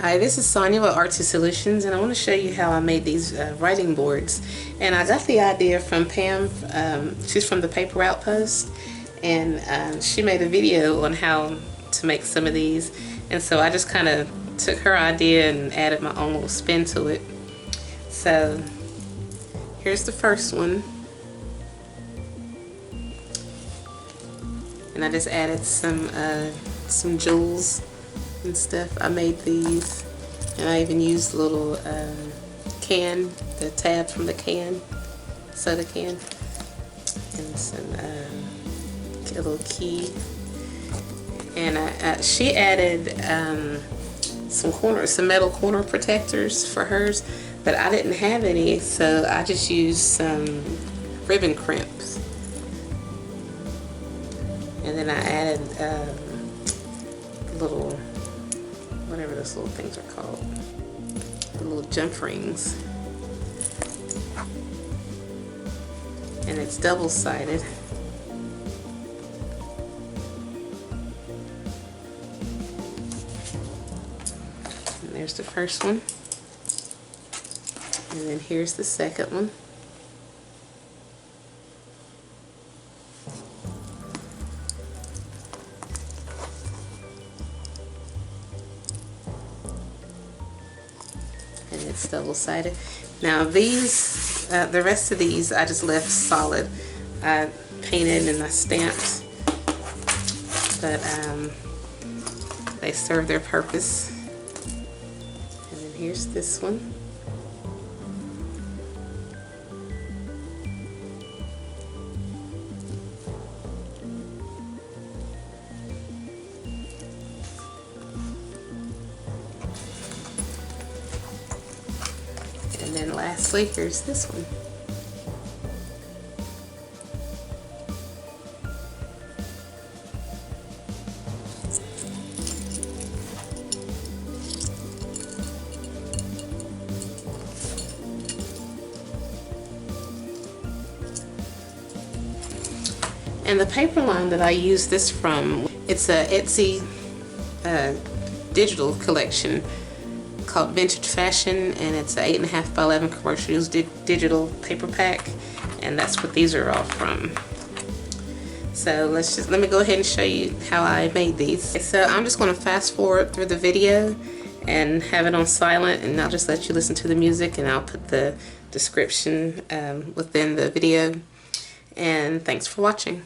Hi, this is Sonia with Artsy Solutions, and I want to show you how I made these writing boards. And I got the idea from Pam. She's from the Paper Outpost, and she made a video on how to make some of these. And so I just kind of took her idea and added my own little spin to it. So here's the first one. And I just added some jewels and stuff. I made these, and I even used the little can, the tab from the can, soda can, and some a little key. And she added some metal corner protectors for hers, but I didn't have any, so I just used some ribbon crimps. And then I added little, whatever those little things are called, the little jump rings. And it's double-sided. And there's the first one. And then here's the second one. And it's double-sided. Now these, the rest of these I just left solid. I painted and I stamped, but they serve their purpose. And then here's this one. And then lastly, here's this one. And the paper line that I use this from, it's a Artsy digital collection called Vintage Fashion, and it's an 8.5 by 11 commercial use digital paper pack, and that's what these are all from. So let me go ahead and show you how I made these. So I'm just going to fast forward through the video and have it on silent, and I'll just let you listen to the music, and I'll put the description within the video. And thanks for watching.